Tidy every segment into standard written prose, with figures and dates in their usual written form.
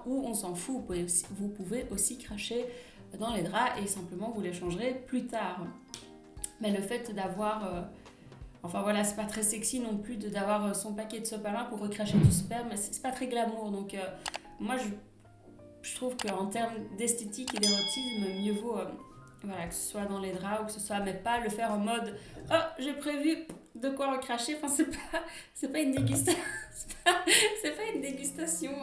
ou on s'en fout, vous pouvez aussi cracher dans les draps et simplement vous les changerez plus tard. Mais le fait d'avoir... Enfin voilà, c'est pas très sexy non plus d'avoir son paquet de sopalin pour recracher du sperme, c'est pas très glamour. Donc moi je trouve qu'en termes d'esthétique et d'érotisme, mieux vaut voilà, que ce soit dans les draps ou que ce soit, mais pas le faire en mode oh j'ai prévu de quoi recracher. Enfin c'est pas une dégustation, c'est pas une dégustation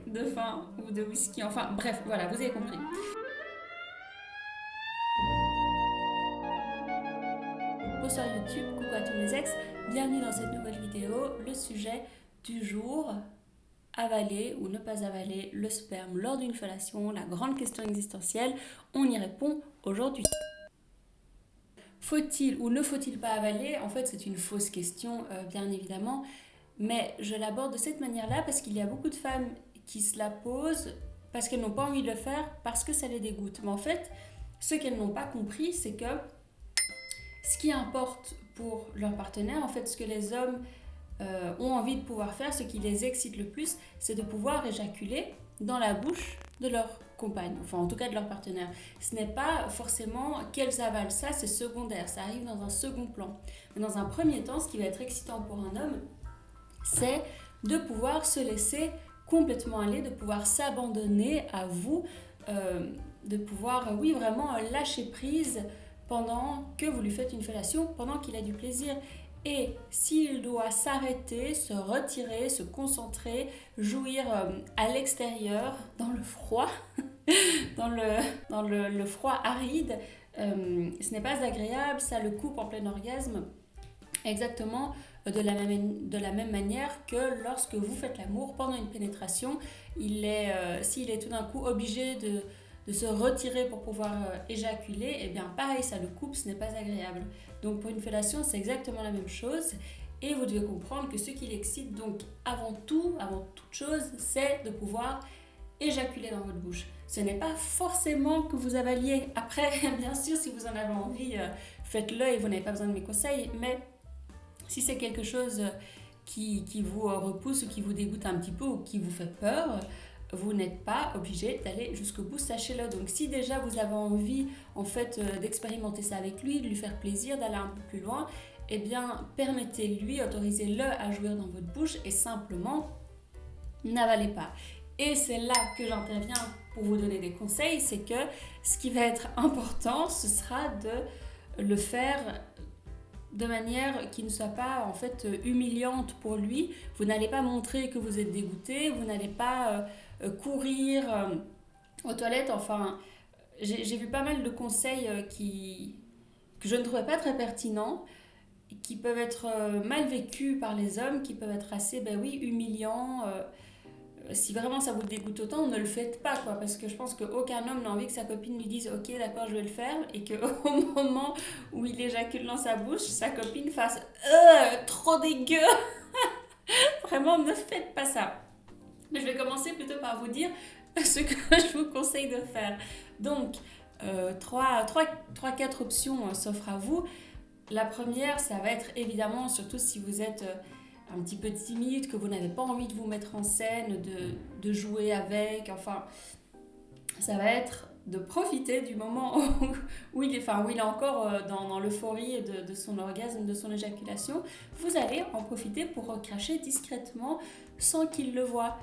de vin ou de whisky. Enfin bref, voilà, vous avez compris. Bonsoir YouTube, coucou à tous mes ex, bienvenue dans cette nouvelle vidéo. Le sujet du jour, avaler ou ne pas avaler le sperme lors d'une fellation, la grande question existentielle, on y répond aujourd'hui. Faut-il ou ne faut-il pas avaler? En fait, c'est une fausse question, bien évidemment, mais je l'aborde de cette manière-là parce qu'il y a beaucoup de femmes qui se la posent parce qu'elles n'ont pas envie de le faire, parce que ça les dégoûte. Mais en fait, ce qu'elles n'ont pas compris, c'est que ce qui importe pour leur partenaire, en fait, ce que les hommes ont envie de pouvoir faire, ce qui les excite le plus, c'est de pouvoir éjaculer dans la bouche de leur compagne, enfin en tout cas de leur partenaire. Ce n'est pas forcément qu'elles avalent, ça c'est secondaire, ça arrive dans un second plan. Mais dans un premier temps, ce qui va être excitant pour un homme, c'est de pouvoir se laisser complètement aller, de pouvoir s'abandonner à vous, de pouvoir, oui, vraiment lâcher prise pendant que vous lui faites une fellation, pendant qu'il a du plaisir. Et s'il doit s'arrêter, se retirer, se concentrer, jouir à l'extérieur, dans le froid, dans le froid aride, ce n'est pas agréable, ça le coupe en plein orgasme. Exactement de la même manière que lorsque vous faites l'amour pendant une pénétration, s'il est tout d'un coup obligé de se retirer pour pouvoir éjaculer, et bien pareil, ça le coupe, ce n'est pas agréable. Donc pour une fellation, c'est exactement la même chose. Et vous devez comprendre que ce qui l'excite, donc avant toute chose, c'est de pouvoir éjaculer dans votre bouche. Ce n'est pas forcément que vous avaliez. Après, bien sûr, si vous en avez envie, faites-le et vous n'avez pas besoin de mes conseils. Mais si c'est quelque chose qui vous repousse ou qui vous dégoûte un petit peu ou qui vous fait peur, vous n'êtes pas obligé d'aller jusqu'au bout, sachez-le. Donc si déjà vous avez envie en fait d'expérimenter ça avec lui, de lui faire plaisir, d'aller un peu plus loin, eh bien permettez-lui, autorisez-le à jouir dans votre bouche et simplement n'avalez pas. Et c'est là que j'interviens pour vous donner des conseils, c'est que ce qui va être important, ce sera de le faire de manière qui ne soit pas en fait humiliante pour lui. Vous n'allez pas montrer que vous êtes dégoûté, vous n'allez pas courir aux toilettes. Enfin, j'ai vu pas mal de conseils que je ne trouvais pas très pertinents, qui peuvent être mal vécus par les hommes, qui peuvent être assez, ben oui, humiliants. Si vraiment ça vous dégoûte autant, ne le faites pas, quoi, parce que je pense qu'aucun homme n'a envie que sa copine lui dise ok d'accord je vais le faire et qu'au moment où il éjacule dans sa bouche, sa copine fasse trop dégueu. Vraiment ne faites pas ça. Mais je vais commencer plutôt par vous dire ce que je vous conseille de faire. Donc 3-4 options s'offrent à vous. La première, ça va être évidemment, surtout si vous êtes un petit peu timide, que vous n'avez pas envie de vous mettre en scène, de jouer avec, enfin, ça va être de profiter du moment où il est encore dans l'euphorie de son orgasme, de son éjaculation. Vous allez en profiter pour recracher discrètement sans qu'il le voie.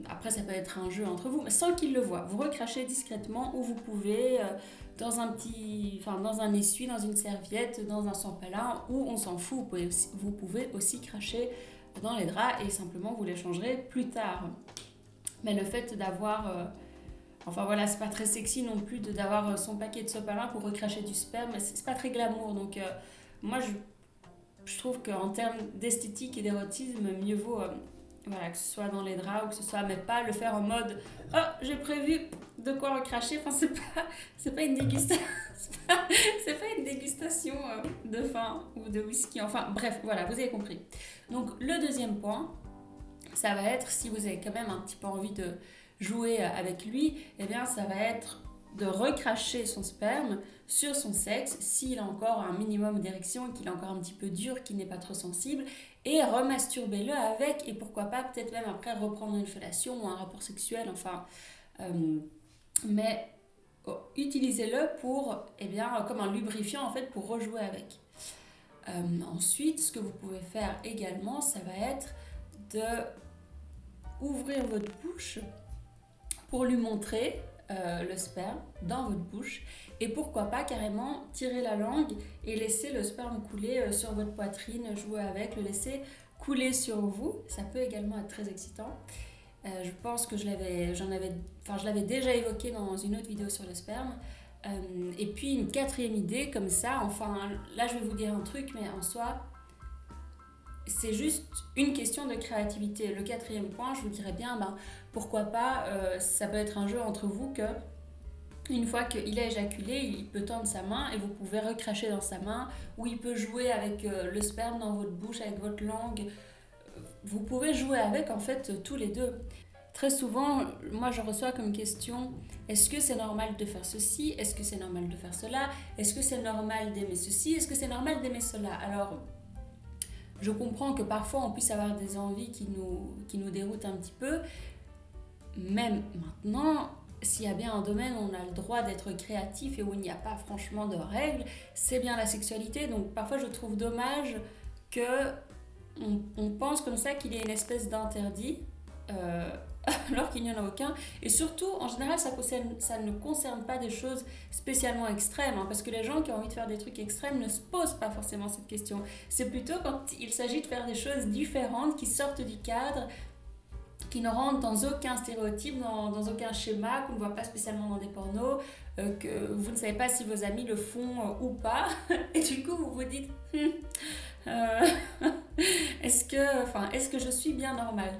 Après ça peut être un jeu entre vous, mais sans qu'il le voie. Vous recrachez discrètement où vous pouvez, dans un essuie, dans une serviette, dans un sempalin, où on s'en fout. Vous pouvez aussi cracher dans les draps et simplement vous les changerez plus tard. Mais le fait d'avoir... enfin voilà, c'est pas très sexy non plus d'avoir son paquet de sopalin pour recracher du sperme, c'est pas très glamour. Donc moi je trouve qu'en termes d'esthétique et d'érotisme, mieux vaut... voilà, que ce soit dans les draps ou que ce soit, mais pas le faire en mode oh j'ai prévu de quoi recracher. Enfin c'est pas une dégustation, c'est pas une dégustation de vin ou de whisky. Enfin bref, voilà, vous avez compris. Donc le deuxième point, ça va être, si vous avez quand même un petit peu envie de jouer avec lui, eh bien ça va être de recracher son sperme sur son sexe s'il a encore un minimum d'érection, qu'il est encore un petit peu dur, qu'il n'est pas trop sensible, et remasturbez-le avec, et pourquoi pas peut-être même après reprendre une fellation ou un rapport sexuel, enfin, mais utilisez-le pour, comme un lubrifiant en fait pour rejouer avec. Ensuite, ce que vous pouvez faire également, ça va être de ouvrir votre bouche pour lui montrer le sperme dans votre bouche, et pourquoi pas carrément tirer la langue et laisser le sperme couler sur votre poitrine, jouer avec, le laisser couler sur vous. Ça peut également être très excitant. Je pense que je l'avais déjà évoqué dans une autre vidéo sur le sperme. Et puis une quatrième idée comme ça, enfin là je vais vous dire un truc, mais en soi c'est juste une question de créativité. Le quatrième point, je vous dirais bien, pourquoi pas, ça peut être un jeu entre vous que une fois qu'il a éjaculé, il peut tendre sa main et vous pouvez recracher dans sa main, ou il peut jouer avec le sperme dans votre bouche, avec votre langue. Vous pouvez jouer avec en fait tous les deux. Très souvent, moi je reçois comme question, est-ce que c'est normal de faire ceci? Est-ce que c'est normal de faire cela? Est-ce que c'est normal d'aimer ceci? Est-ce que c'est normal d'aimer cela? Alors, je comprends que parfois on puisse avoir des envies qui nous déroutent un petit peu. Même maintenant, s'il y a bien un domaine où on a le droit d'être créatif et où il n'y a pas franchement de règles, c'est bien la sexualité. Donc parfois je trouve dommage qu'on pense comme ça qu'il y a une espèce d'interdit. Alors qu'il n'y en a aucun, et surtout en général ça ne concerne pas des choses spécialement extrêmes, parce que les gens qui ont envie de faire des trucs extrêmes ne se posent pas forcément cette question. C'est plutôt quand il s'agit de faire des choses différentes, qui sortent du cadre, qui ne rentrent dans aucun stéréotype, dans aucun schéma, qu'on ne voit pas spécialement dans des pornos, que vous ne savez pas si vos amis le font ou pas, et du coup vous vous dites est-ce que je suis bien normale?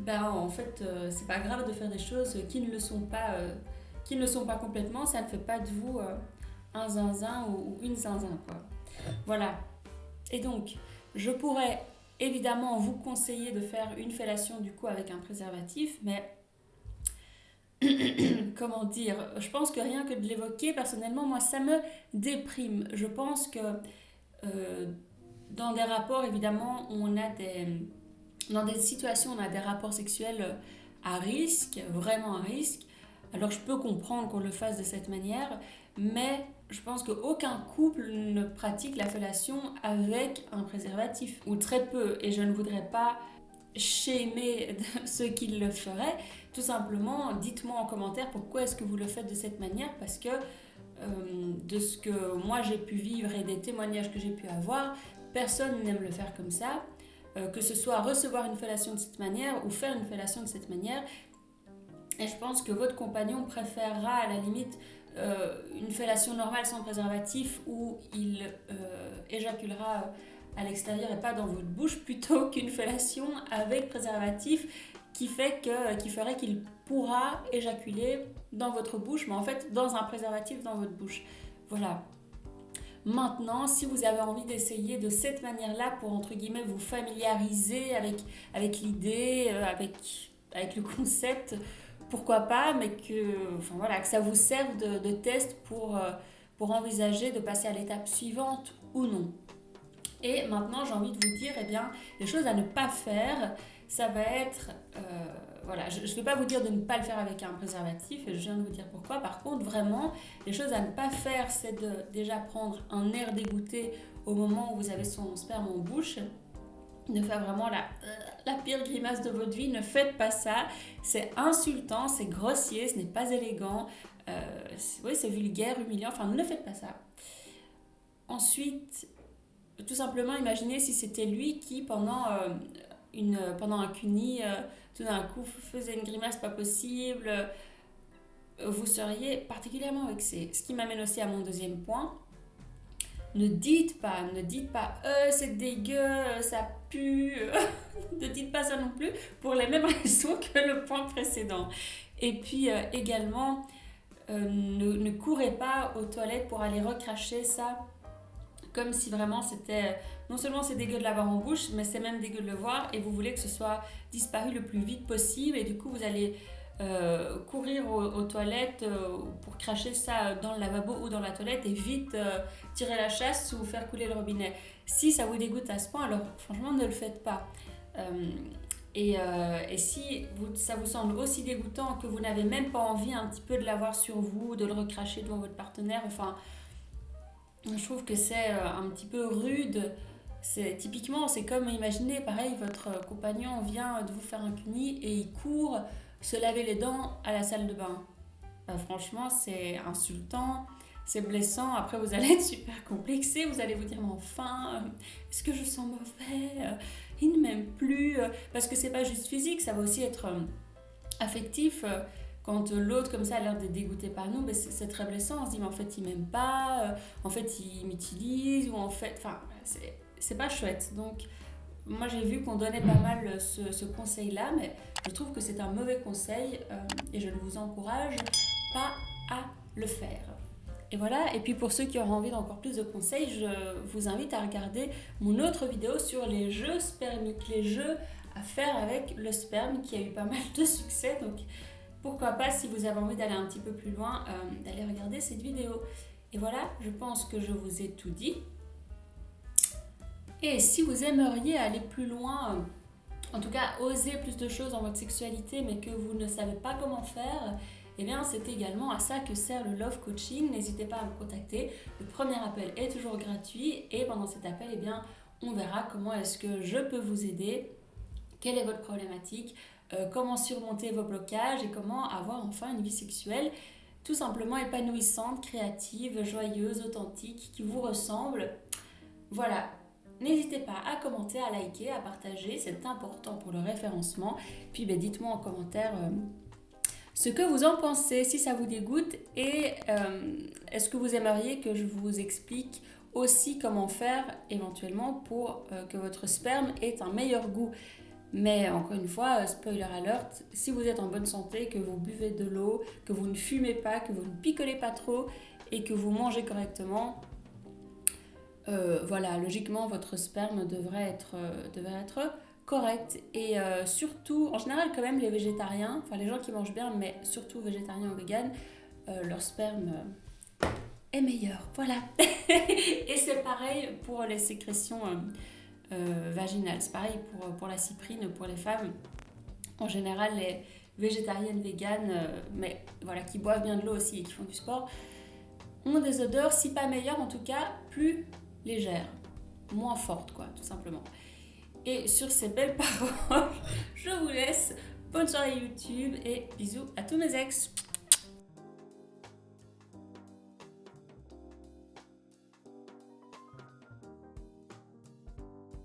En fait, c'est pas grave de faire des choses qui ne le sont pas complètement. Ça ne fait pas de vous un zinzin ou une zinzin, quoi. Voilà. Et donc, je pourrais évidemment vous conseiller de faire une fellation du coup avec un préservatif, mais comment dire, je pense que rien que de l'évoquer, personnellement, moi, ça me déprime. Je pense que dans des rapports, évidemment, dans des situations où on a des rapports sexuels à risque, vraiment à risque, alors je peux comprendre qu'on le fasse de cette manière, mais je pense qu'aucun couple ne pratique la fellation avec un préservatif, ou très peu, et je ne voudrais pas shamer ceux qui le feraient. Tout simplement, dites-moi en commentaire pourquoi est-ce que vous le faites de cette manière, parce que de ce que moi j'ai pu vivre et des témoignages que j'ai pu avoir, personne n'aime le faire comme ça. Que ce soit recevoir une fellation de cette manière ou faire une fellation de cette manière. Et je pense que votre compagnon préférera à la limite une fellation normale sans préservatif où il éjaculera à l'extérieur et pas dans votre bouche, plutôt qu'une fellation avec préservatif qui ferait qu'il pourra éjaculer dans votre bouche, mais en fait dans un préservatif dans votre bouche. Voilà. Maintenant, si vous avez envie d'essayer de cette manière-là pour, entre guillemets, vous familiariser avec l'idée, avec le concept, pourquoi pas, mais que ça vous serve de test pour envisager de passer à l'étape suivante ou non. Et maintenant, j'ai envie de vous dire, les choses à ne pas faire, ça va être... je ne vais pas vous dire de ne pas le faire avec un préservatif, et je viens de vous dire pourquoi. Par contre, vraiment, les choses à ne pas faire, c'est de déjà prendre un air dégoûté au moment où vous avez son sperme en bouche, de faire vraiment la pire grimace de votre vie. Ne faites pas ça, c'est insultant, c'est grossier, ce n'est pas élégant, c'est vulgaire, humiliant, ne faites pas ça. Ensuite, tout simplement, imaginez si c'était lui qui, pendant un cuni, tout d'un coup faisait une grimace pas possible, vous seriez particulièrement vexé. Ce qui m'amène aussi à mon deuxième point. Ne dites pas c'est dégueu, ça pue. Ne dites pas ça non plus pour les mêmes raisons que le point précédent. Et puis également, ne courez pas aux toilettes pour aller recracher ça comme si vraiment c'était... Non seulement c'est dégueu de l'avoir en bouche, mais c'est même dégueu de le voir et vous voulez que ce soit disparu le plus vite possible, et du coup vous allez courir aux toilettes pour cracher ça dans le lavabo ou dans la toilette et vite tirer la chasse ou faire couler le robinet. Si ça vous dégoûte à ce point, alors franchement ne le faites pas. Et si ça vous semble aussi dégoûtant que vous n'avez même pas envie un petit peu de l'avoir sur vous, de le recracher devant votre partenaire, enfin, je trouve que c'est un petit peu rude. Typiquement, c'est comme, imaginez, pareil, votre compagnon vient de vous faire un cuni et il court se laver les dents à la salle de bain. Franchement, c'est insultant, c'est blessant. Après, vous allez être super complexé, vous allez vous dire, mais enfin, est-ce que je sens mauvais il ne m'aime plus. Parce que c'est pas juste physique, ça va aussi être affectif. Quand l'autre comme ça a l'air d'être dégoûté par nous, c'est très blessant. On se dit mais en fait il m'aime pas, en fait il m'utilise, ou en fait, enfin c'est pas chouette. Donc moi j'ai vu qu'on donnait pas mal ce conseil là, mais je trouve que c'est un mauvais conseil et je ne vous encourage pas à le faire. Et voilà, et puis pour ceux qui auront envie d'encore plus de conseils, je vous invite à regarder mon autre vidéo sur les jeux spermiques, les jeux à faire avec le sperme, qui a eu pas mal de succès. Donc pourquoi pas, si vous avez envie d'aller un petit peu plus loin, d'aller regarder cette vidéo. Et voilà, je pense que je vous ai tout dit. Et si vous aimeriez aller plus loin, en tout cas oser plus de choses dans votre sexualité, mais que vous ne savez pas comment faire, eh bien c'est également à ça que sert le Love Coaching. N'hésitez pas à me contacter. Le premier appel est toujours gratuit et pendant cet appel, eh bien, on verra comment est-ce que je peux vous aider, quelle est votre problématique, comment surmonter vos blocages et comment avoir enfin une vie sexuelle tout simplement épanouissante, créative, joyeuse, authentique, qui vous ressemble. Voilà. N'hésitez pas à commenter, à liker, à partager, c'est important pour le référencement. Puis dites-moi en commentaire ce que vous en pensez, si ça vous dégoûte, et est-ce que vous aimeriez que je vous explique aussi comment faire éventuellement pour que votre sperme ait un meilleur goût. Mais encore une fois, spoiler alert, si vous êtes en bonne santé, que vous buvez de l'eau, que vous ne fumez pas, que vous ne picolez pas trop et que vous mangez correctement, voilà, logiquement votre sperme devrait être correct. Et surtout, en général quand même les végétariens, enfin les gens qui mangent bien, mais surtout végétariens ou véganes, leur sperme est meilleur, voilà. Et c'est pareil pour les sécrétions vaginales, c'est pareil pour la cyprine, pour les femmes. En général, les végétariennes, véganes, mais voilà, qui boivent bien de l'eau aussi et qui font du sport, ont des odeurs, si pas meilleures, en tout cas plus légères, moins fortes, quoi, tout simplement. Et sur ces belles paroles, je vous laisse. Bonne soirée YouTube et bisous à tous mes ex.